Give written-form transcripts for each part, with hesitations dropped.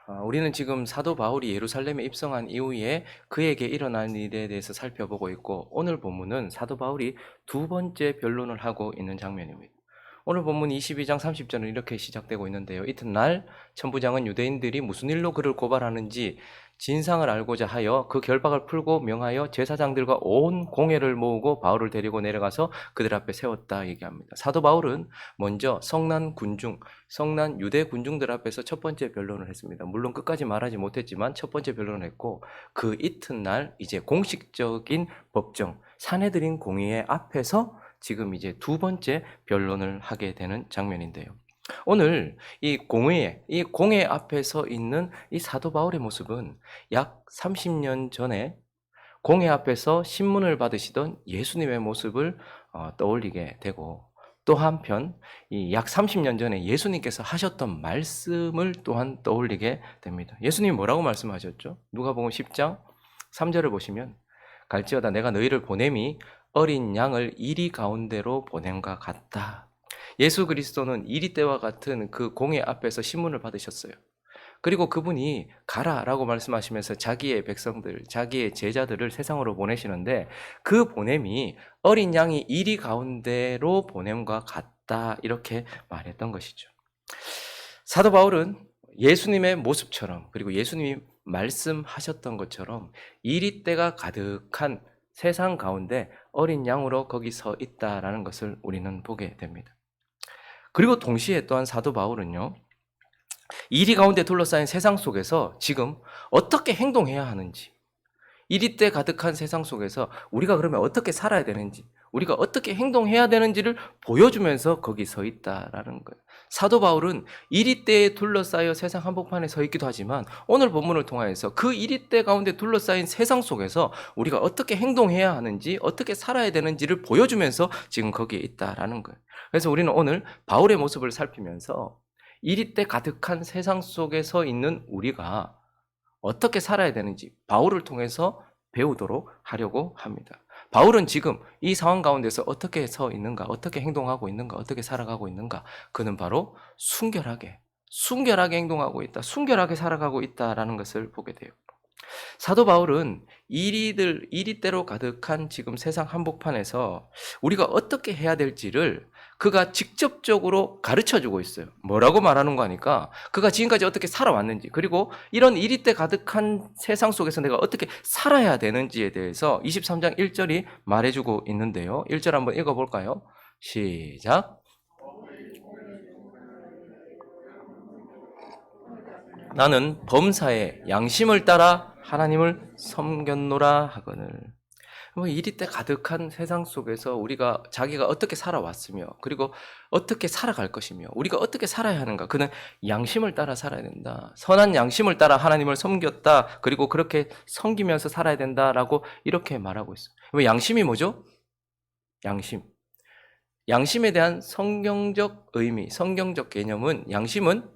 우리는 지금 사도 바울이 예루살렘에 입성한 이후에 그에게 일어난 일에 대해서 살펴보고 있고, 오늘 본문은 사도 바울이 두 번째 변론을 하고 있는 장면입니다. 오늘 본문 22장 30절은 이렇게 시작되고 있는데요. 이튿날 천부장은 유대인들이 무슨 일로 그를 고발하는지 진상을 알고자 하여 그 결박을 풀고 명하여 제사장들과 온 공회를 모으고 바울을 데리고 내려가서 그들 앞에 세웠다 얘기합니다. 사도 바울은 먼저 성난 유대 군중들 앞에서 첫 번째 변론을 했습니다. 물론 끝까지 말하지 못했지만 첫 번째 변론을 했고, 그 이튿날 이제 공식적인 법정 산헤드린 공의회 앞에서 지금 이제 두 번째 변론을 하게 되는 장면인데요. 오늘 이 공회 앞에 서 있는 이 사도 바울의 모습은 약 30년 전에 공회 앞에서 신문을 받으시던 예수님의 모습을 떠올리게 되고, 또 한편 이 약 30년 전에 예수님께서 하셨던 말씀을 또한 떠올리게 됩니다. 예수님이 뭐라고 말씀하셨죠? 누가복음 10장 3절을 보시면, 갈지어다 내가 너희를 보냄이 어린 양을 이리 가운데로 보냄과 같다. 예수 그리스도는 이리 때와 같은 그 공회 앞에서 신문을 받으셨어요. 그리고 그분이 가라라고 말씀하시면서 자기의 백성들, 자기의 제자들을 세상으로 보내시는데, 그 보냄이 어린 양이 이리 가운데로 보냄과 같다, 이렇게 말했던 것이죠. 사도 바울은 예수님의 모습처럼, 그리고 예수님이 말씀하셨던 것처럼 이리 때가 가득한 세상 가운데 어린 양으로 거기 서 있다라는 것을 우리는 보게 됩니다. 그리고 동시에 또한 사도 바울은요, 이리 가운데 둘러싸인 세상 속에서 지금 어떻게 행동해야 하는지, 이리 때 가득한 세상 속에서 우리가 그러면 어떻게 살아야 되는지, 우리가 어떻게 행동해야 되는지를 보여주면서 거기 서 있다라는 거예요. 사도 바울은 이리 때에 둘러싸여 세상 한복판에 서 있기도 하지만, 오늘 본문을 통하여서 그 이리 때 가운데 둘러싸인 세상 속에서 우리가 어떻게 행동해야 하는지, 어떻게 살아야 되는지를 보여주면서 지금 거기에 있다라는 거예요. 그래서 우리는 오늘 바울의 모습을 살피면서 이리 때 가득한 세상 속에 서 있는 우리가 어떻게 살아야 되는지 바울을 통해서 배우도록 하려고 합니다. 바울은 지금 이 상황 가운데서 어떻게 서 있는가, 어떻게 행동하고 있는가, 어떻게 살아가고 있는가, 그는 바로 순결하게 행동하고 있다, 순결하게 살아가고 있다라는 것을 보게 돼요. 사도 바울은 이리대로 가득한 지금 세상 한복판에서 우리가 어떻게 해야 될지를 그가 직접적으로 가르쳐주고 있어요. 뭐라고 말하는 거 하니까, 그가 지금까지 어떻게 살아왔는지, 그리고 이런 이리때 가득한 세상 속에서 내가 어떻게 살아야 되는지에 대해서 23장 1절이 말해주고 있는데요. 1절 한번 읽어볼까요? 시작. 나는 범사에 양심을 따라 하나님을 섬겼노라 하거늘. 이리 때 가득한 세상 속에서 우리가 자기가 어떻게 살아왔으며, 그리고 어떻게 살아갈 것이며, 우리가 어떻게 살아야 하는가, 그는 양심을 따라 살아야 된다. 선한 양심을 따라 하나님을 섬겼다. 그리고 그렇게 섬기면서 살아야 된다라고 이렇게 말하고 있어요. 왜 양심이 뭐죠? 양심에 대한 성경적 의미, 성경적 개념은, 양심은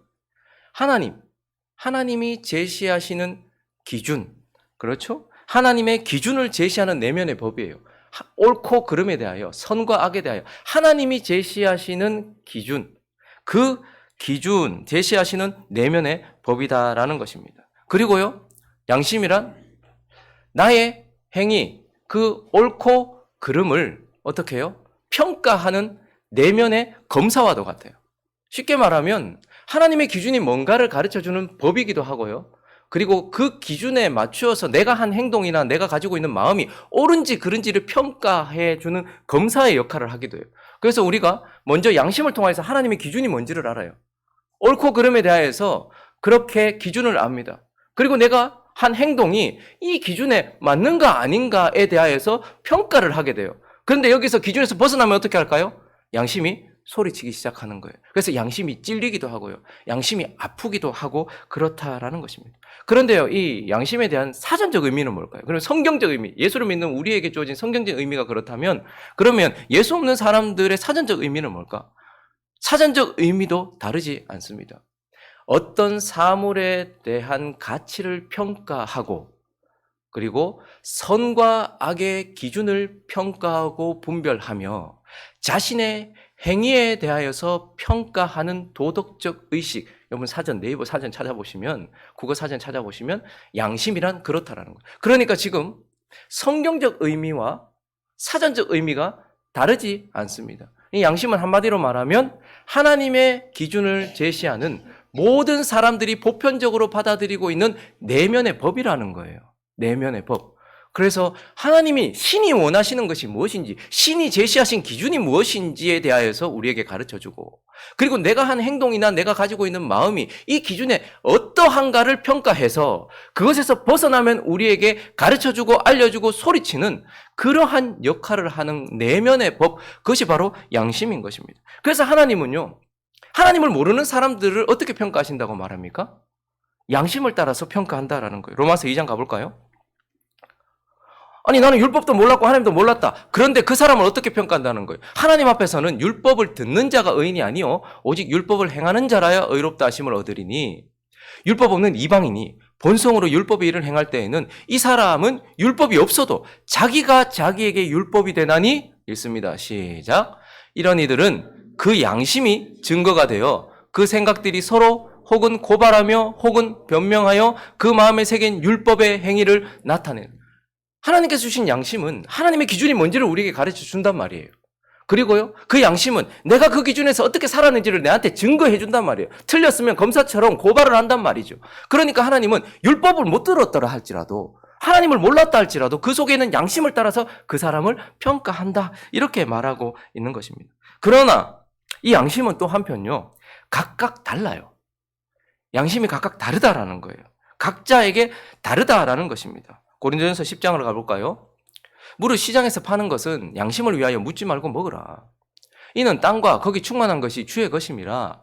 하나님이 제시하시는 기준, 그렇죠? 하나님의 기준을 제시하는 내면의 법이에요. 옳고 그름에 대하여, 선과 악에 대하여 하나님이 제시하시는 기준, 그 기준 제시하시는 내면의 법이다라는 것입니다. 그리고요, 양심이란 나의 행위, 그 옳고 그름을 어떻게 해요? 평가하는 내면의 검사와도 같아요. 쉽게 말하면 하나님의 기준이 뭔가를 가르쳐주는 법이기도 하고요, 그리고 그 기준에 맞추어서 내가 한 행동이나 내가 가지고 있는 마음이 옳은지 그른지를 평가해주는 검사의 역할을 하기도 해요. 그래서 우리가 먼저 양심을 통해서 하나님의 기준이 뭔지를 알아요. 옳고 그름에 대하여서 그렇게 기준을 압니다. 그리고 내가 한 행동이 이 기준에 맞는가 아닌가에 대하여서 평가를 하게 돼요. 그런데 여기서 기준에서 벗어나면 어떻게 할까요? 양심이 소리치기 시작하는 거예요. 그래서 양심이 찔리기도 하고요, 양심이 아프기도 하고 그렇다라는 것입니다. 그런데요, 이 양심에 대한 사전적 의미는 뭘까요? 그럼 성경적 의미, 예수를 믿는 우리에게 주어진 성경적 의미가 그렇다면, 그러면 예수 없는 사람들의 사전적 의미는 뭘까? 사전적 의미도 다르지 않습니다. 어떤 사물에 대한 가치를 평가하고, 그리고 선과 악의 기준을 평가하고 분별하며 자신의 행위에 대하여서 평가하는 도덕적 의식. 여러분 네이버 사전 찾아보시면, 국어 사전 찾아보시면 양심이란 그렇다라는 거예요. 그러니까 지금 성경적 의미와 사전적 의미가 다르지 않습니다. 이 양심은 한마디로 말하면 하나님의 기준을 제시하는 모든 사람들이 보편적으로 받아들이고 있는 내면의 법이라는 거예요. 내면의 법. 그래서 하나님이, 신이 원하시는 것이 무엇인지, 신이 제시하신 기준이 무엇인지에 대하여서 우리에게 가르쳐주고, 그리고 내가 한 행동이나 내가 가지고 있는 마음이 이 기준에 어떠한가를 평가해서 그것에서 벗어나면 우리에게 가르쳐주고 알려주고 소리치는 그러한 역할을 하는 내면의 법, 그것이 바로 양심인 것입니다. 그래서 하나님은요, 하나님을 모르는 사람들을 어떻게 평가하신다고 말합니까? 양심을 따라서 평가한다라는 거예요. 로마서 2장 가볼까요? 아니, 나는 율법도 몰랐고 하나님도 몰랐다. 그런데 그 사람을 어떻게 평가한다는 거예요? 하나님 앞에서는 율법을 듣는 자가 의인이 아니요 오직 율법을 행하는 자라야 의롭다 하심을 얻으리니, 율법 없는 이방인이 본성으로 율법의 일을 행할 때에는 이 사람은 율법이 없어도 자기가 자기에게 율법이 되나니 읽습니다. 시작. 이런 이들은 그 양심이 증거가 되어 그 생각들이 서로 혹은 고발하며 혹은 변명하여 그 마음에 새긴 율법의 행위를 나타내는, 하나님께서 주신 양심은 하나님의 기준이 뭔지를 우리에게 가르쳐 준단 말이에요. 그리고요, 그 양심은 내가 그 기준에서 어떻게 살았는지를 내한테 증거해 준단 말이에요. 틀렸으면 검사처럼 고발을 한단 말이죠. 그러니까 하나님은 율법을 못 들었더라 할지라도, 하나님을 몰랐다 할지라도 그 속에 있는 양심을 따라서 그 사람을 평가한다, 이렇게 말하고 있는 것입니다. 그러나 이 양심은 또 한편요, 각각 달라요. 양심이 각각 다르다라는 거예요. 각자에게 다르다라는 것입니다. 고린도전서 10장으로 가볼까요? 무릇 시장에서 파는 것은 양심을 위하여 묻지 말고 먹으라. 이는 땅과 거기 충만한 것이 주의 것임이라.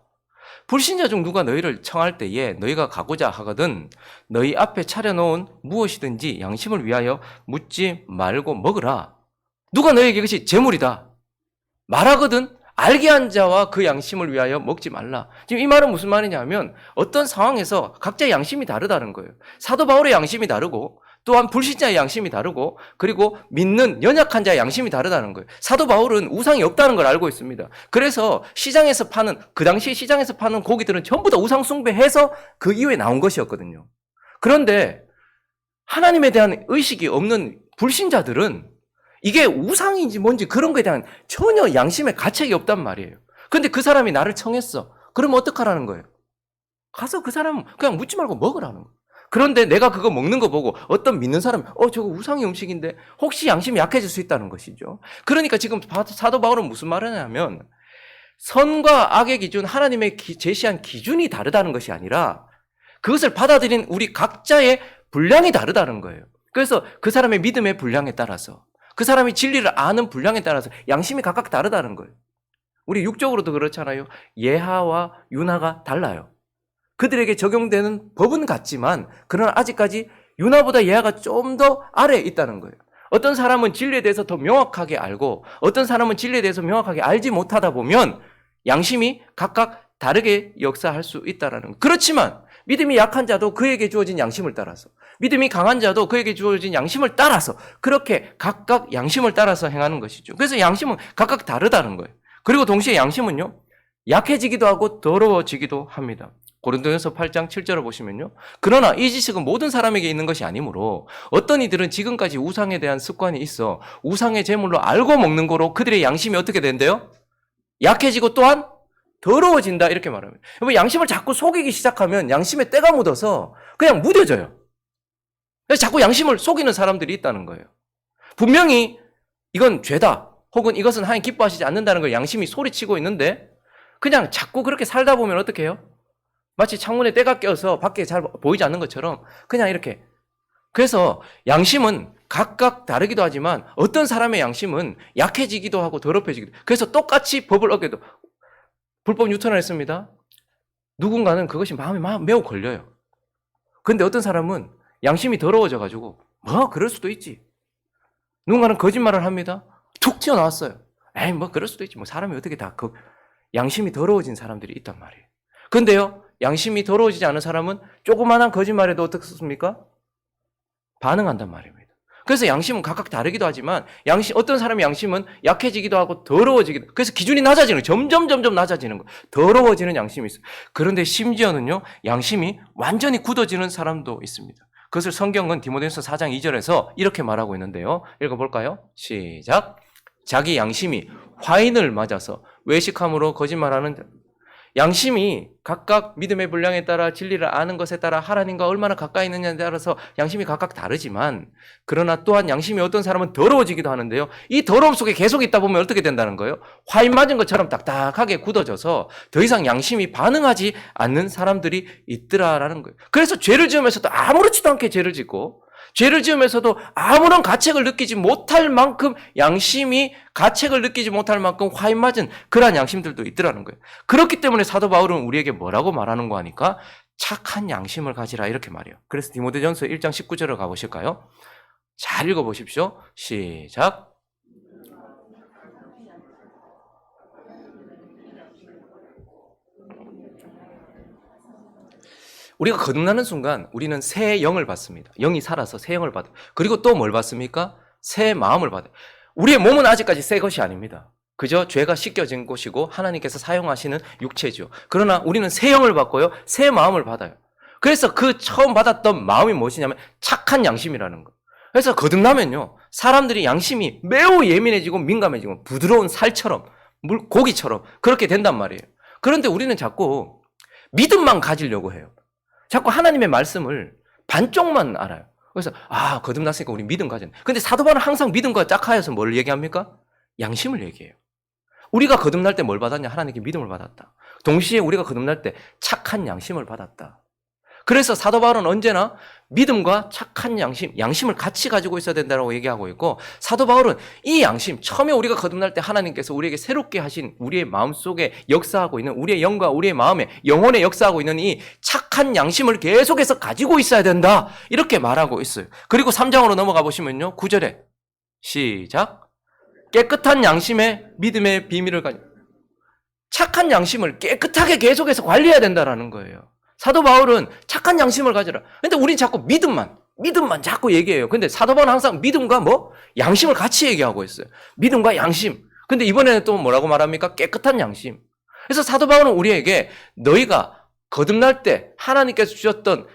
불신자 중 누가 너희를 청할 때에 너희가 가고자 하거든 너희 앞에 차려놓은 무엇이든지 양심을 위하여 묻지 말고 먹으라. 누가 너희에게 이것이 재물이다 말하거든 알게 한 자와 그 양심을 위하여 먹지 말라. 지금 이 말은 무슨 말이냐면 어떤 상황에서 각자의 양심이 다르다는 거예요. 사도 바울의 양심이 다르고 또한 불신자의 양심이 다르고, 그리고 믿는 연약한 자의 양심이 다르다는 거예요. 사도 바울은 우상이 없다는 걸 알고 있습니다. 그래서 시장에서 파는, 그 당시 시장에서 파는 고기들은 전부 다 우상 숭배해서 그 이후에 나온 것이었거든요. 그런데 하나님에 대한 의식이 없는 불신자들은 이게 우상인지 뭔지 그런 거에 대한 전혀 양심의 가책이 없단 말이에요. 근데 그 사람이 나를 청했어. 그러면 어떡하라는 거예요? 가서 그 사람 그냥 묻지 말고 먹으라는 거예요. 그런데 내가 그거 먹는 거 보고 어떤 믿는 사람이 저거 우상의 음식인데 혹시 양심이 약해질 수 있다는 것이죠. 그러니까 지금 사도 바울은 무슨 말을 하냐면 선과 악의 기준, 하나님의 제시한 기준이 다르다는 것이 아니라 그것을 받아들인 우리 각자의 분량이 다르다는 거예요. 그래서 그 사람의 믿음의 분량에 따라서, 그 사람이 진리를 아는 분량에 따라서 양심이 각각 다르다는 거예요. 우리 육적으로도 그렇잖아요. 예하와 유나가 달라요. 그들에게 적용되는 법은 같지만 그러나 아직까지 유나보다 예하가 좀 더 아래에 있다는 거예요. 어떤 사람은 진리에 대해서 더 명확하게 알고 어떤 사람은 진리에 대해서 명확하게 알지 못하다 보면 양심이 각각 다르게 역사할 수 있다는 거예요. 그렇지만 믿음이 약한 자도 그에게 주어진 양심을 따라서, 믿음이 강한 자도 그에게 주어진 양심을 따라서 그렇게 각각 양심을 따라서 행하는 것이죠. 그래서 양심은 각각 다르다는 거예요. 그리고 동시에 양심은요, 약해지기도 하고 더러워지기도 합니다. 고린도전서 8장 7절을 보시면요. 그러나 이 지식은 모든 사람에게 있는 것이 아니므로 어떤 이들은 지금까지 우상에 대한 습관이 있어 우상의 제물로 알고 먹는 거로 그들의 양심이 어떻게 된대요? 약해지고 또한 더러워진다, 이렇게 말합니다. 양심을 자꾸 속이기 시작하면 양심에 때가 묻어서 그냥 무뎌져요. 그래서 자꾸 양심을 속이는 사람들이 있다는 거예요. 분명히 이건 죄다 혹은 이것은 하나님 기뻐하시지 않는다는 걸 양심이 소리치고 있는데 그냥 자꾸 그렇게 살다 보면 어떻게 해요? 마치 창문에 때가 껴서 밖에 잘 보이지 않는 것처럼 그냥 이렇게. 그래서 양심은 각각 다르기도 하지만 어떤 사람의 양심은 약해지기도 하고 더럽혀지기도 해요. 그래서 똑같이 법을 어겨도 불법 유턴을 했습니다. 누군가는 그것이 마음에 매우 걸려요. 그런데 어떤 사람은 양심이 더러워져가지고 그럴 수도 있지. 누군가는 거짓말을 합니다. 툭 튀어나왔어요. 그럴 수도 있지. 사람이 어떻게 다 양심이 더러워진 사람들이 있단 말이에요. 그런데요, 양심이 더러워지지 않은 사람은 조그마한 거짓말에도 어떻습니까? 반응한단 말입니다. 그래서 양심은 각각 다르기도 하지만 어떤 사람의 양심은 약해지기도 하고 더러워지기도. 그래서 기준이 낮아지는 거예요. 점점 낮아지는 거예요. 더러워지는 양심이 있어요. 그런데 심지어는요. 양심이 완전히 굳어지는 사람도 있습니다. 그것을 성경은 디모데전서 4장 2절에서 이렇게 말하고 있는데요. 읽어볼까요? 시작. 자기 양심이 화인을 맞아서 외식함으로 거짓말하는 양심이 각각 믿음의 분량에 따라 진리를 아는 것에 따라 하나님과 얼마나 가까이 있느냐에 따라서 양심이 각각 다르지만 그러나 또한 양심이 어떤 사람은 더러워지기도 하는데요. 이 더러움 속에 계속 있다 보면 어떻게 된다는 거예요? 화인 맞은 것처럼 딱딱하게 굳어져서 더 이상 양심이 반응하지 않는 사람들이 있더라라는 거예요. 그래서 죄를 지으면서도 아무렇지도 않게 죄를 짓고 죄를 지으면서도 아무런 가책을 느끼지 못할 만큼 양심이 가책을 느끼지 못할 만큼 화인 맞은 그러한 양심들도 있더라는 거예요. 그렇기 때문에 사도 바울은 우리에게 뭐라고 말하는 거 하니까 착한 양심을 가지라 이렇게 말해요. 그래서 디모데전서 1장 19절을 가보실까요? 잘 읽어보십시오. 시작. 우리가 거듭나는 순간 우리는 새 영을 받습니다. 영이 살아서 새 영을 받아요. 그리고 또 뭘 받습니까? 새 마음을 받아요. 우리의 몸은 아직까지 새 것이 아닙니다. 그저 죄가 씻겨진 곳이고 하나님께서 사용하시는 육체죠. 그러나 우리는 새 영을 받고요. 새 마음을 받아요. 그래서 그 처음 받았던 마음이 무엇이냐면 착한 양심이라는 거. 그래서 거듭나면요. 사람들이 양심이 매우 예민해지고 민감해지고 부드러운 살처럼 고기처럼 그렇게 된단 말이에요. 그런데 우리는 자꾸 믿음만 가지려고 해요. 자꾸 하나님의 말씀을 반쪽만 알아요. 그래서 거듭났으니까 우리 믿음 가졌네. 근데 사도 바울은 항상 믿음과 짝하여서 뭘 얘기합니까? 양심을 얘기해요. 우리가 거듭날 때 뭘 받았냐? 하나님께 믿음을 받았다. 동시에 우리가 거듭날 때 착한 양심을 받았다. 그래서 사도 바울은 언제나 믿음과 착한 양심을 같이 가지고 있어야 된다고 얘기하고 있고, 사도 바울은 이 양심, 처음에 우리가 거듭날 때 하나님께서 우리에게 새롭게 하신 우리의 마음속에 역사하고 있는 우리의 영과 우리의 마음에 영혼에 역사하고 있는 이 착한 양심을 계속해서 가지고 있어야 된다. 이렇게 말하고 있어요. 그리고 3장으로 넘어가 보시면요. 9절에 시작. 깨끗한 양심에 믿음의 비밀을 가지고 착한 양심을 깨끗하게 계속해서 관리해야 된다라는 거예요. 사도 바울은 착한 양심을 가지라. 근데 우린 자꾸 믿음만 자꾸 얘기해요. 근데 사도 바울은 항상 믿음과 양심을 같이 얘기하고 있어요. 믿음과 양심. 근데 이번에는 또 뭐라고 말합니까? 깨끗한 양심. 그래서 사도 바울은 우리에게 너희가 거듭날 때 하나님께서 주셨던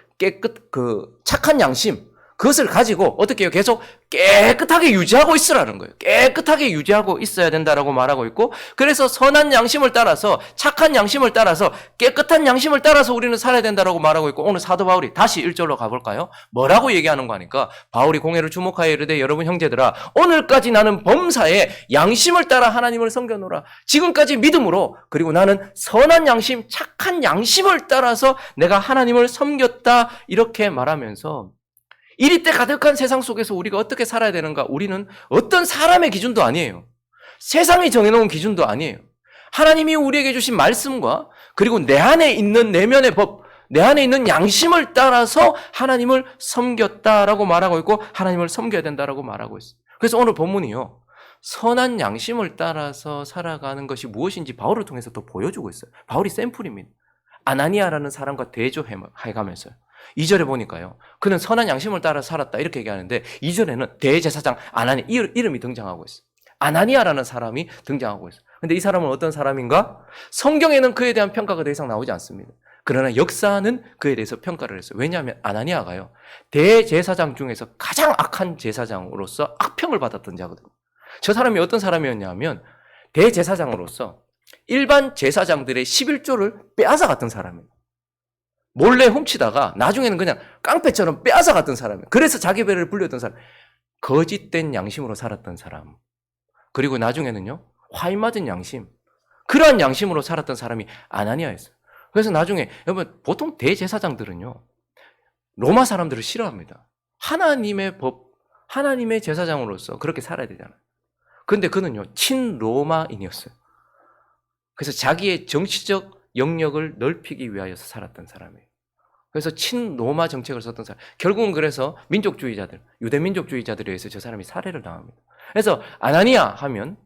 착한 양심, 그것을 가지고 어떻게 해요? 계속 깨끗하게 유지하고 있으라는 거예요. 깨끗하게 유지하고 있어야 된다라고 말하고 있고, 그래서 선한 양심을 따라서, 착한 양심을 따라서, 깨끗한 양심을 따라서 우리는 살아야 된다라고 말하고 있고, 오늘 사도 바울이 다시 1절로 가볼까요? 뭐라고 얘기하는 거 하니까 바울이 공회를 주목하여 이르되 여러분 형제들아, 오늘까지 나는 범사에 양심을 따라 하나님을 섬겨노라. 지금까지 믿음으로, 그리고 나는 선한 양심, 착한 양심을 따라서 내가 하나님을 섬겼다. 이렇게 말하면서 이리 때 가득한 세상 속에서 우리가 어떻게 살아야 되는가? 우리는 어떤 사람의 기준도 아니에요. 세상이 정해놓은 기준도 아니에요. 하나님이 우리에게 주신 말씀과 그리고 내 안에 있는 내면의 법, 내 안에 있는 양심을 따라서 하나님을 섬겼다라고 말하고 있고 하나님을 섬겨야 된다라고 말하고 있어요. 그래서 오늘 본문이요. 선한 양심을 따라서 살아가는 것이 무엇인지 바울을 통해서 더 보여주고 있어요. 바울이 샘플입니다. 아나니아라는 사람과 대조해가면서요. 2절에 보니까요. 그는 선한 양심을 따라 살았다 이렇게 얘기하는데 2절에는 대제사장 아나니아 이름이 등장하고 있어요. 아나니아라는 사람이 등장하고 있어요. 근데 이 사람은 어떤 사람인가? 성경에는 그에 대한 평가가 더 이상 나오지 않습니다. 그러나 역사는 그에 대해서 평가를 했어요. 왜냐하면 아나니아가요. 대제사장 중에서 가장 악한 제사장으로서 악평을 받았던 자거든요. 저 사람이 어떤 사람이었냐면 대제사장으로서 일반 제사장들의 11조를 빼앗아갔던 사람이에요. 몰래 훔치다가 나중에는 그냥 깡패처럼 빼앗아갔던 사람이에요. 그래서 자기 배를 불렸던 사람. 거짓된 양심으로 살았던 사람. 그리고 나중에는요. 화인 맞은 양심. 그러한 양심으로 살았던 사람이 아나니아였어요. 그래서 나중에 여러분 보통 대제사장들은요. 로마 사람들을 싫어합니다. 하나님의 법, 하나님의 제사장으로서 그렇게 살아야 되잖아요. 그런데 그는요. 친로마인이었어요. 그래서 자기의 정치적 영역을 넓히기 위하여서 살았던 사람이에요. 그래서 친로마 정책을 썼던 사람. 결국은 그래서 민족주의자들, 유대민족주의자들에 의해서 저 사람이 살해를 당합니다. 그래서 아나니아 하면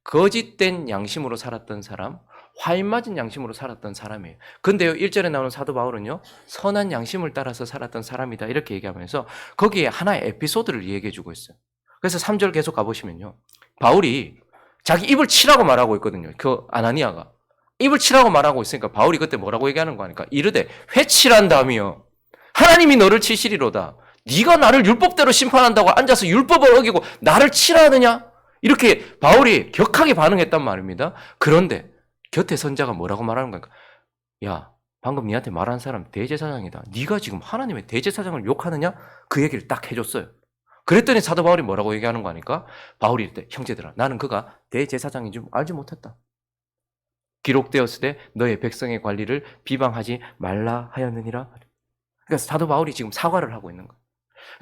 거짓된 양심으로 살았던 사람, 화인 맞은 양심으로 살았던 사람이에요. 근데요, 1절에 나오는 사도 바울은요, 선한 양심을 따라서 살았던 사람이다 이렇게 얘기하면서 거기에 하나의 에피소드를 얘기해 주고 있어요. 그래서 3절 계속 가보시면요, 바울이 자기 입을 치라고 말하고 있거든요. 그 아나니아가 입을 치라고 말하고 있으니까 바울이 그때 뭐라고 얘기하는 거 아니까, 이르되 회치란다며 하나님이 너를 치시리로다. 네가 나를 율법대로 심판한다고 앉아서 율법을 어기고 나를 치라 하느냐? 이렇게 바울이 격하게 반응했단 말입니다. 그런데 곁에 선자가 뭐라고 말하는 거니까, 야, 방금 니한테 말한 사람 대제사장이다. 네가 지금 하나님의 대제사장을 욕하느냐? 그 얘기를 딱 해줬어요. 그랬더니 사도 바울이 뭐라고 얘기하는 거 아니까? 바울이 이때, 형제들아, 나는 그가 대제사장인 줄 알지 못했다. 기록되었을 때 너의 백성의 관리를 비방하지 말라 하였느니라. 그러니까 사도 바울이 지금 사과를 하고 있는 거예요.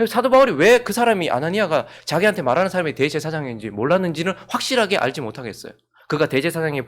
사도 바울이 왜 그 사람이, 아나니아가 자기한테 말하는 사람이 대제사장인지 몰랐는지는 확실하게 알지 못하겠어요. 그가 대제사장의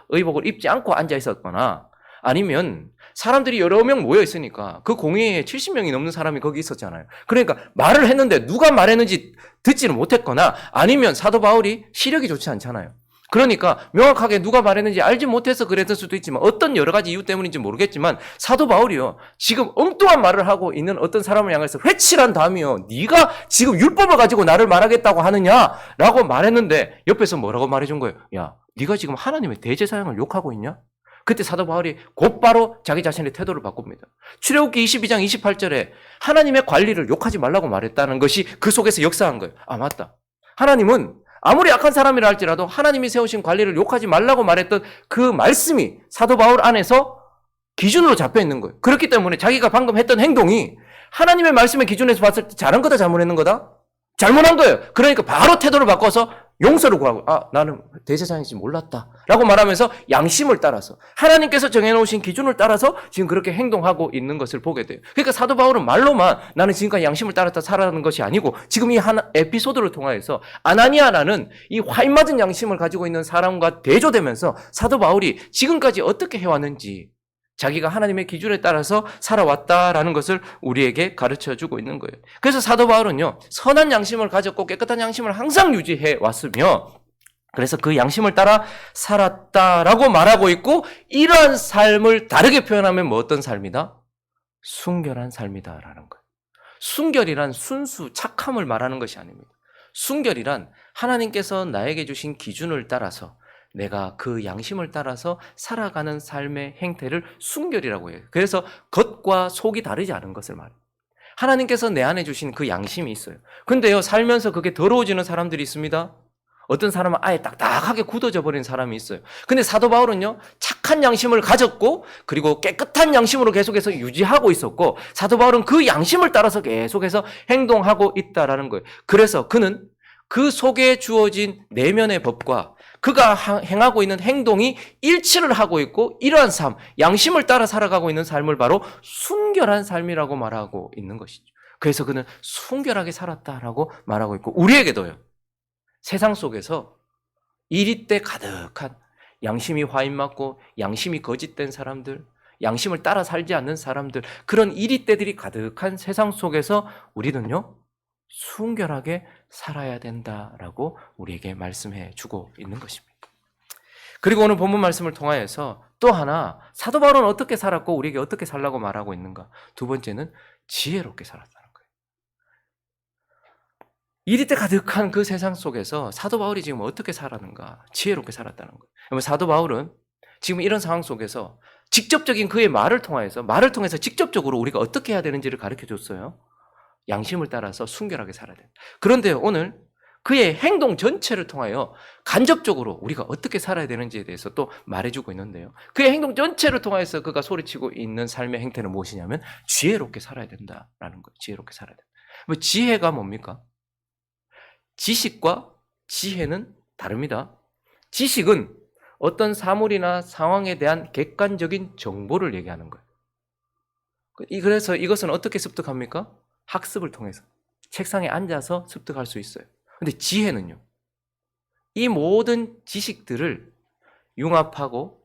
의복을 입지 않고 앉아 있었거나, 아니면 사람들이 여러 명 모여 있으니까 그 공회에 70명이 넘는 사람이 거기 있었잖아요. 그러니까 말을 했는데 누가 말했는지 듣지는 못했거나, 아니면 사도 바울이 시력이 좋지 않잖아요. 그러니까 명확하게 누가 말했는지 알지 못해서 그랬을 수도 있지만, 어떤 여러 가지 이유 때문인지 모르겠지만 사도 바울이요, 지금 엉뚱한 말을 하고 있는 어떤 사람을 향해서 회칠한 다음이요, 네가 지금 율법을 가지고 나를 말하겠다고 하느냐라고 말했는데, 옆에서 뭐라고 말해준 거예요? 야, 네가 지금 하나님의 대제사장을 욕하고 있냐? 그때 사도 바울이 곧바로 자기 자신의 태도를 바꿉니다. 출애굽기 22장 28절에 하나님의 관리를 욕하지 말라고 말했다는 것이 그 속에서 역사한 거예요. 아, 맞다. 하나님은 아무리 악한 사람이라 할지라도 하나님이 세우신 관리를 욕하지 말라고 말했던 그 말씀이 사도 바울 안에서 기준으로 잡혀 있는 거예요. 그렇기 때문에 자기가 방금 했던 행동이 하나님의 말씀의 기준에서 봤을 때 잘한 거다 잘못했는 거다? 잘못한 거예요. 그러니까 바로 태도를 바꿔서 용서를 구하고, 아, 나는 대제사장인지 몰랐다 라고 말하면서 양심을 따라서, 하나님께서 정해놓으신 기준을 따라서 지금 그렇게 행동하고 있는 것을 보게 돼요. 그러니까 사도 바울은 말로만 나는 지금까지 양심을 따랐다 살아가는 것이 아니고, 지금 이 한 에피소드를 통하여서 아나니아라는 이 화인 맞은 양심을 가지고 있는 사람과 대조되면서 사도 바울이 지금까지 어떻게 해왔는지, 자기가 하나님의 기준에 따라서 살아왔다라는 것을 우리에게 가르쳐주고 있는 거예요. 그래서 사도 바울은요, 선한 양심을 가졌고 깨끗한 양심을 항상 유지해 왔으며, 그래서 그 양심을 따라 살았다라고 말하고 있고, 이러한 삶을 다르게 표현하면 뭐 어떤 삶이다? 순결한 삶이다라는 거예요. 순결이란 순수, 착함을 말하는 것이 아닙니다. 순결이란 하나님께서 나에게 주신 기준을 따라서 내가 그 양심을 따라서 살아가는 삶의 행태를 순결이라고 해요. 그래서 겉과 속이 다르지 않은 것을 말해요. 하나님께서 내 안에 주신 그 양심이 있어요. 근데요, 살면서 그게 더러워지는 사람들이 있습니다. 어떤 사람은 아예 딱딱하게 굳어져 버린 사람이 있어요. 근데 사도 바울은요, 착한 양심을 가졌고, 그리고 깨끗한 양심으로 계속해서 유지하고 있었고, 사도 바울은 그 양심을 따라서 계속해서 행동하고 있다라는 거예요. 그래서 그는 그 속에 주어진 내면의 법과 그가 행하고 있는 행동이 일치를 하고 있고, 이러한 삶, 양심을 따라 살아가고 있는 삶을 바로 순결한 삶이라고 말하고 있는 것이죠. 그래서 그는 순결하게 살았다라고 말하고 있고, 우리에게도요, 세상 속에서 이리때 가득한 양심이 화인 맞고 양심이 거짓된 사람들, 양심을 따라 살지 않는 사람들, 그런 이리때들이 가득한 세상 속에서 우리는요, 순결하게 살아야 된다라고 우리에게 말씀해 주고 있는 것입니다. 그리고 오늘 본문 말씀을 통하여서 또 하나, 사도 바울은 어떻게 살았고 우리에게 어떻게 살라고 말하고 있는가? 두 번째는 지혜롭게 살았다는 거예요. 이리때 가득한 그 세상 속에서 사도 바울이 지금 어떻게 살았는가? 지혜롭게 살았다는 거예요. 사도 바울은 지금 이런 상황 속에서 직접적인 그의 말을 통해서 직접적으로 우리가 어떻게 해야 되는지를 가르쳐 줬어요. 양심을 따라서 순결하게 살아야 된다. 그런데 오늘 그의 행동 전체를 통하여 간접적으로 우리가 어떻게 살아야 되는지에 대해서 또 말해주고 있는데요. 그의 행동 전체를 통해서 그가 소리치고 있는 삶의 행태는 무엇이냐면 지혜롭게 살아야 된다라는 거예요. 지혜롭게 살아야 된다. 지혜가 뭡니까? 지식과 지혜는 다릅니다. 지식은 어떤 사물이나 상황에 대한 객관적인 정보를 얘기하는 거예요. 그래서 이것은 어떻게 습득합니까? 학습을 통해서 책상에 앉아서 습득할 수 있어요. 근데 지혜는요, 이 모든 지식들을 융합하고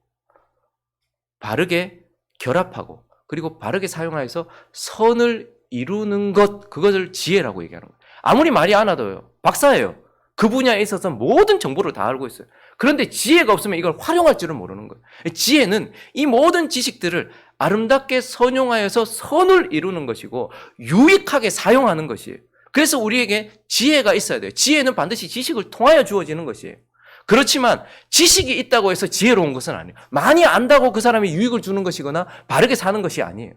바르게 결합하고 그리고 바르게 사용하여서 선을 이루는 것, 그것을 지혜라고 얘기하는 거예요. 아무리 말이 안 와도요, 박사예요. 그 분야에 있어서 모든 정보를 다 알고 있어요. 그런데 지혜가 없으면 이걸 활용할 줄은 모르는 거예요. 지혜는 이 모든 지식들을 아름답게 선용하여서 선을 이루는 것이고 유익하게 사용하는 것이에요. 그래서 우리에게 지혜가 있어야 돼요. 지혜는 반드시 지식을 통하여 주어지는 것이에요. 그렇지만 지식이 있다고 해서 지혜로운 것은 아니에요. 많이 안다고 그 사람이 유익을 주는 것이거나 바르게 사는 것이 아니에요.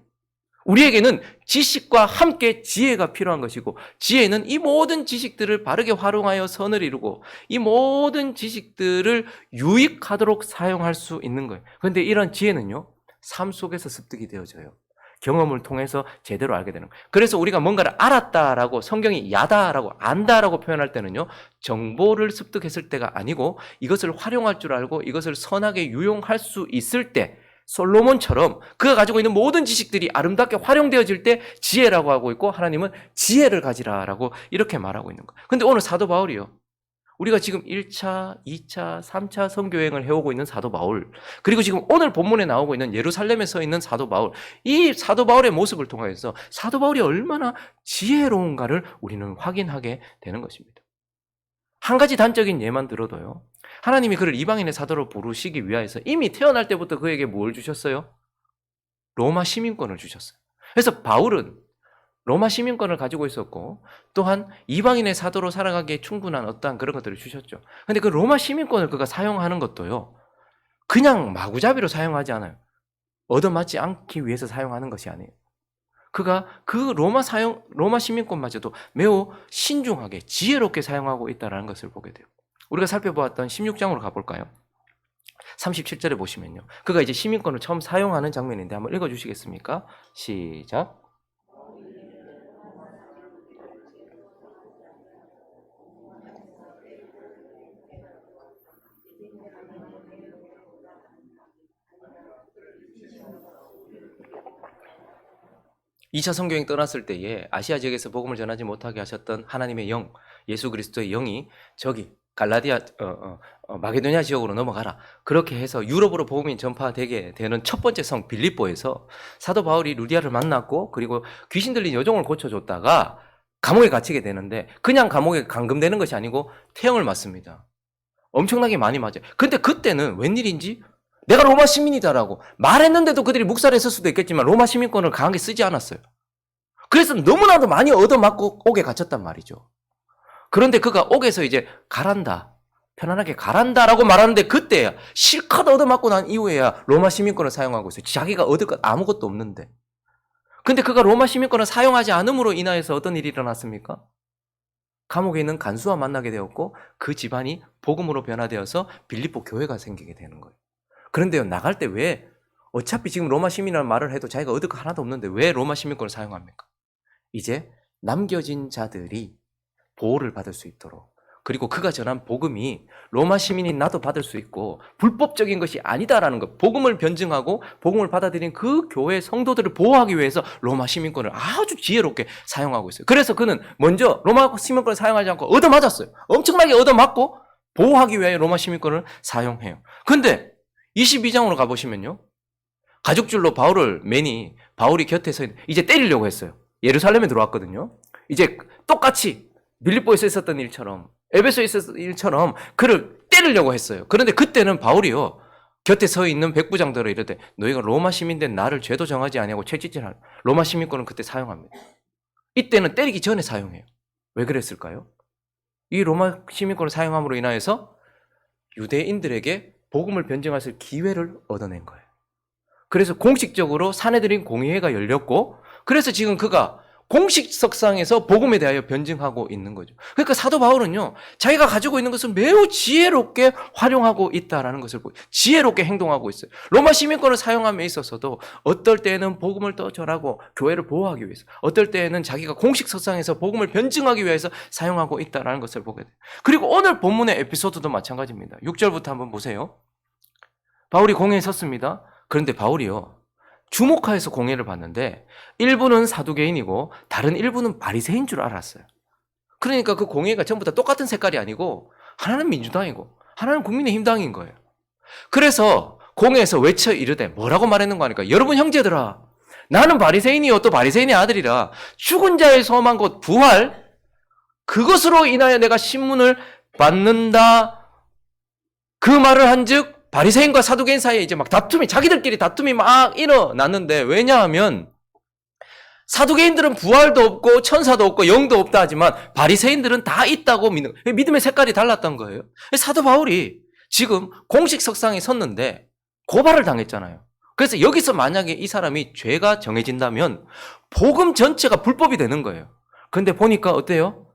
우리에게는 지식과 함께 지혜가 필요한 것이고 지혜는 이 모든 지식들을 바르게 활용하여 선을 이루고 이 모든 지식들을 유익하도록 사용할 수 있는 거예요. 그런데 이런 지혜는요, 삶 속에서 습득이 되어져요. 경험을 통해서 제대로 알게 되는 거예요. 그래서 우리가 뭔가를 알았다라고, 성경이 야다라고 안다라고 표현할 때는요, 정보를 습득했을 때가 아니고 이것을 활용할 줄 알고 이것을 선하게 유용할 수 있을 때, 솔로몬처럼 그가 가지고 있는 모든 지식들이 아름답게 활용되어질 때 지혜라고 하고 있고, 하나님은 지혜를 가지라라고 이렇게 말하고 있는 거예요. 근데 오늘 사도 바울이요, 우리가 지금 1차, 2차, 3차 선교여행을 해오고 있는 사도 바울, 그리고 지금 오늘 본문에 나오고 있는 예루살렘에 서 있는 사도 바울, 이 사도 바울의 모습을 통해서 사도 바울이 얼마나 지혜로운가를 우리는 확인하게 되는 것입니다. 한 가지 단적인 예만 들어도요, 하나님이 그를 이방인의 사도로 부르시기 위하여서 이미 태어날 때부터 그에게 뭘 주셨어요? 로마 시민권을 주셨어요. 그래서 바울은 로마 시민권을 가지고 있었고 또한 이방인의 사도로 살아가기에 충분한 어떠한 그런 것들을 주셨죠. 그런데 그 로마 시민권을 그가 사용하는 것도요, 그냥 마구잡이로 사용하지 않아요. 얻어맞지 않기 위해서 사용하는 것이 아니에요. 그가 그 로마 시민권마저도 매우 신중하게 지혜롭게 사용하고 있다는 것을 보게 돼요. 우리가 살펴보았던 16장으로 가볼까요? 37절에 보시면요, 그가 이제 시민권을 처음 사용하는 장면인데 한번 읽어주시겠습니까? 시작. (2차) 선교행 떠났을 때에 아시아 지역에서 복음을 전하지 못하게 하셨던 하나님의 영, 예수 그리스도의 영이 저기 갈라디아 마게도니아 지역으로 넘어가라, 그렇게 해서 유럽으로 복음이 전파되게 되는 첫 번째 성 빌립보에서 사도 바울이 루디아를 만났고, 그리고 귀신 들린 여종을 고쳐줬다가 감옥에 갇히게 되는데, 그냥 감옥에 감금되는 것이 아니고 태형을 맞습니다. 엄청나게 많이 맞아요. 근데 그때는 웬일인지 내가 로마 시민이다라고 말했는데도 그들이 묵살했을 수도 있겠지만 로마 시민권을 강하게 쓰지 않았어요. 그래서 너무나도 많이 얻어맞고 옥에 갇혔단 말이죠. 그런데 그가 옥에서 이제 가란다, 편안하게 가란다라고 말하는데 그때야, 실컷 얻어맞고 난 이후에야 로마 시민권을 사용하고 있어요. 자기가 얻을 것 아무것도 없는데. 근데 그가 로마 시민권을 사용하지 않음으로 인하여서 어떤 일이 일어났습니까? 감옥에 있는 간수와 만나게 되었고 그 집안이 복음으로 변화되어서 빌립보 교회가 생기게 되는 거예요. 그런데요, 나갈 때 왜 어차피 지금 로마 시민이라는 말을 해도 자기가 얻을 거 하나도 없는데 왜 로마 시민권을 사용합니까? 이제 남겨진 자들이 보호를 받을 수 있도록, 그리고 그가 전한 복음이 로마 시민인 나도 받을 수 있고 불법적인 것이 아니다라는 것, 복음을 변증하고 복음을 받아들인 그 교회 성도들을 보호하기 위해서 로마 시민권을 아주 지혜롭게 사용하고 있어요. 그래서 그는 먼저 로마 시민권을 사용하지 않고 얻어맞았어요. 엄청나게 얻어맞고 보호하기 위해 로마 시민권을 사용해요. 근데 22장으로 가보시면요, 가죽줄로 바울이 곁에서 이제 때리려고 했어요. 예루살렘에 들어왔거든요. 이제 똑같이 빌립보에서 있었던 일처럼, 에베소에 있었던 일처럼 그를 때리려고 했어요. 그런데 그때는 바울이요, 곁에 서 있는 백부장들을 이르되 너희가 로마 시민된 나를 죄도 정하지 아니하고 채찍질하는, 로마 시민권은 그때 사용합니다. 이때는 때리기 전에 사용해요. 왜 그랬을까요? 이 로마 시민권을 사용함으로 인하여서 유대인들에게 복음을 변증할 기회를 얻어낸 거예요. 그래서 공식적으로 사내들인 공의회가 열렸고, 그래서 지금 그가 공식석상에서 복음에 대하여 변증하고 있는 거죠. 그러니까 사도 바울은요, 자기가 가지고 있는 것을 매우 지혜롭게 활용하고 있다라는 것을 보고 지혜롭게 행동하고 있어요. 로마 시민권을 사용함에 있어서도 어떨 때에는 복음을 더 전하고 교회를 보호하기 위해서, 어떨 때에는 자기가 공식석상에서 복음을 변증하기 위해서 사용하고 있다라는 것을 보게 돼요. 그리고 오늘 본문의 에피소드도 마찬가지입니다. 6절부터 한번 보세요. 바울이 공회에 섰습니다. 그런데 바울이요, 주목하여서 공회를 봤는데 일부는 사두개인이고 다른 일부는 바리새인 줄 알았어요. 그러니까 그 공회가 전부 다 똑같은 색깔이 아니고 하나는 민주당이고 하나는 국민의힘당인 거예요. 그래서 공회에서 외쳐 이르되, 뭐라고 말했는가 하니까, 여러분 형제들아, 나는 바리새인이요 또 바리새인의 아들이라 죽은 자의 소망 곧 부활, 그것으로 인하여 내가 신문을 받는다 그 말을 한즉 바리새인과 사두개인 사이에 이제 막 자기들끼리 다툼이 막 일어났는데, 왜냐하면 사두개인들은 부활도 없고 천사도 없고 영도 없다 하지만 바리새인들은 다 있다고 믿는, 믿음의 색깔이 달랐던 거예요. 사도 바울이 지금 공식 석상에 섰는데 고발을 당했잖아요. 그래서 여기서 만약에 이 사람이 죄가 정해진다면 복음 전체가 불법이 되는 거예요. 그런데 보니까 어때요?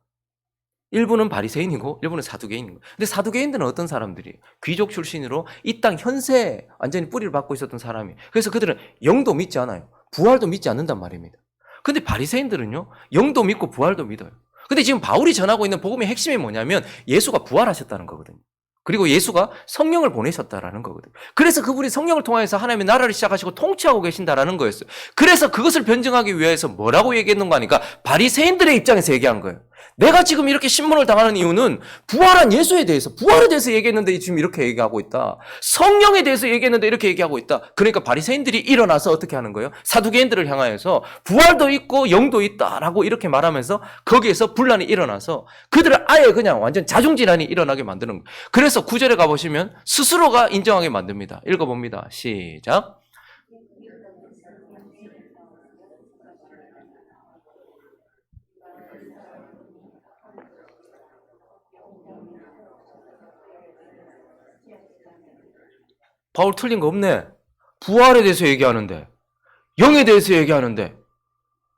일부는 바리새인이고 일부는 사두개인이고. 근데 사두개인들은 어떤 사람들이? 귀족 출신으로 이 땅 현세에 완전히 뿌리를 받고 있었던 사람이. 그래서 그들은 영도 믿지 않아요. 부활도 믿지 않는단 말입니다. 근데 바리새인들은요, 영도 믿고 부활도 믿어요. 근데 지금 바울이 전하고 있는 복음의 핵심이 뭐냐면 예수가 부활하셨다는 거거든요. 그리고 예수가 성령을 보내셨다라는 거거든요. 그래서 그분이 성령을 통해서 하나님의 나라를 시작하시고 통치하고 계신다라는 거였어요. 그래서 그것을 변증하기 위해서 뭐라고 얘기했는가 하니까 바리새인들의 입장에서 얘기한 거예요. 내가 지금 이렇게 신문을 당하는 이유는 부활한 예수에 대해서, 부활에 대해서 얘기했는데 지금 이렇게 얘기하고 있다. 성령에 대해서 얘기했는데 이렇게 얘기하고 있다. 그러니까 바리새인들이 일어나서 어떻게 하는 거예요? 사두개인들을 향하여서 부활도 있고 영도 있다라고 이렇게 말하면서 거기에서 분란이 일어나서 그들을 아예 그냥 완전 자중질환이 일어나게 만드는 거예요. 그래서 9절에 가보시면 스스로가 인정하게 만듭니다. 읽어봅니다. 시작. 바울 틀린 거 없네. 부활에 대해서 얘기하는데, 영에 대해서 얘기하는데,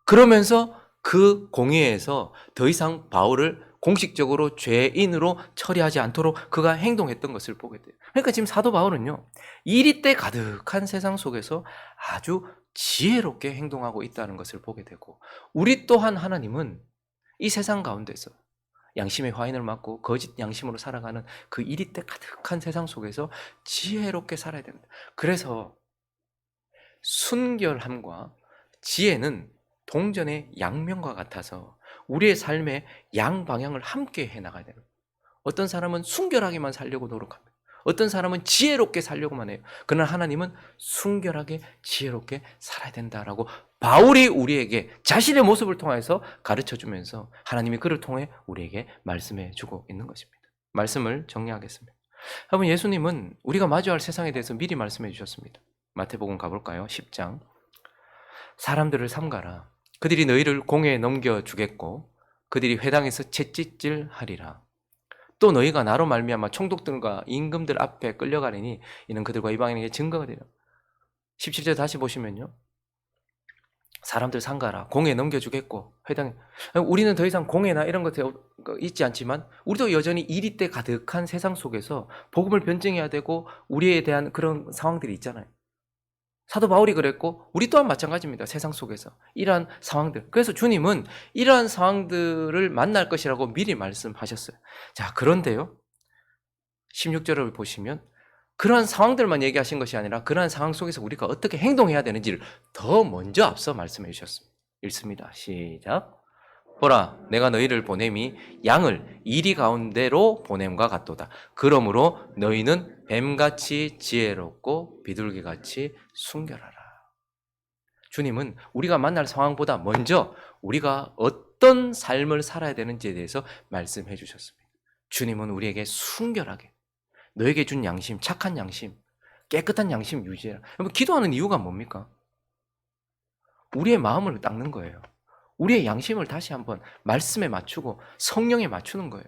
그러면서 그 공의에서 더 이상 바울을 공식적으로 죄인으로 처리하지 않도록 그가 행동했던 것을 보게 돼요. 그러니까 지금 사도 바울은요, 이리때 가득한 세상 속에서 아주 지혜롭게 행동하고 있다는 것을 보게 되고, 우리 또한 하나님은 이 세상 가운데서 양심의 화인을 맞고 거짓 양심으로 살아가는 그 이리때 가득한 세상 속에서 지혜롭게 살아야 됩니다. 그래서 순결함과 지혜는 동전의 양면과 같아서 우리의 삶의 양방향을 함께 해나가야 돼요. 어떤 사람은 순결하게만 살려고 노력합니다. 어떤 사람은 지혜롭게 살려고만 해요. 그러나 하나님은 순결하게 지혜롭게 살아야 된다라고 바울이 우리에게 자신의 모습을 통해서 가르쳐주면서 하나님이 그를 통해 우리에게 말씀해주고 있는 것입니다. 말씀을 정리하겠습니다. 여러분, 예수님은 우리가 마주할 세상에 대해서 미리 말씀해 주셨습니다. 마태복음 가볼까요? 10장. 사람들을 삼가라. 그들이 너희를 공회에 넘겨주겠고 그들이 회당에서 채찍질하리라. 또 너희가 나로 말미암아 총독들과 임금들 앞에 끌려가리니 이는 그들과 이방인에게 증거가 되리라. 17절 다시 보시면요, 사람들 삼가라. 공회에 넘겨주겠고 회당에. 우리는 더 이상 공회나 이런 것에 있지 않지만 우리도 여전히 이리때 가득한 세상 속에서 복음을 변증해야 되고 우리에 대한 그런 상황들이 있잖아요. 사도 바울이 그랬고 우리 또한 마찬가지입니다. 세상 속에서 이러한 상황들. 그래서 주님은 이러한 상황들을 만날 것이라고 미리 말씀하셨어요. 자, 그런데요, 16절을 보시면 그러한 상황들만 얘기하신 것이 아니라 그러한 상황 속에서 우리가 어떻게 행동해야 되는지를 더 먼저 앞서 말씀해 주셨습니다. 읽습니다. 시작. 보라, 내가 너희를 보냄이 양을 이리 가운데로 보냄과 같도다. 그러므로 너희는 뱀같이 지혜롭고 비둘기같이 순결하라. 주님은 우리가 만날 상황보다 먼저 우리가 어떤 삶을 살아야 되는지에 대해서 말씀해 주셨습니다. 주님은 우리에게 순결하게, 너에게 준 양심, 착한 양심, 깨끗한 양심 유지해라. 여러분, 기도하는 이유가 뭡니까? 우리의 마음을 닦는 거예요. 우리의 양심을 다시 한번 말씀에 맞추고 성령에 맞추는 거예요.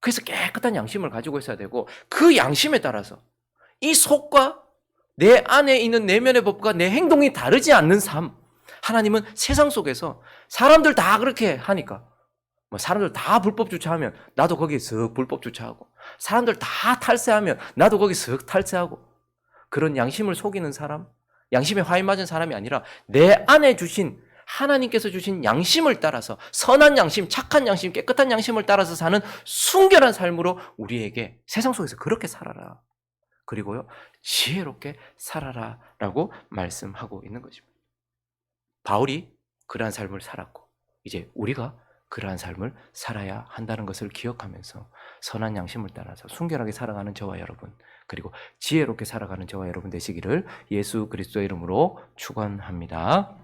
그래서 깨끗한 양심을 가지고 있어야 되고 그 양심에 따라서 이 속과 내 안에 있는 내면의 법과 내 행동이 다르지 않는 삶. 하나님은 세상 속에서 사람들 다 그렇게 하니까, 사람들 다 불법 주차하면 나도 거기에 쓱 불법 주차하고, 사람들 다 탈세하면 나도 거기 쓱 탈세하고, 그런 양심을 속이는 사람, 양심에 화인 맞은 사람이 아니라 내 안에 주신 하나님께서 주신 양심을 따라서 선한 양심, 착한 양심, 깨끗한 양심을 따라서 사는 순결한 삶으로 우리에게 세상 속에서 그렇게 살아라. 그리고요, 지혜롭게 살아라 라고 말씀하고 있는 것입니다. 바울이 그러한 삶을 살았고 이제 우리가 그러한 삶을 살아야 한다는 것을 기억하면서 선한 양심을 따라서 순결하게 살아가는 저와 여러분, 그리고 지혜롭게 살아가는 저와 여러분 되시기를 예수 그리스도의 이름으로 축원합니다.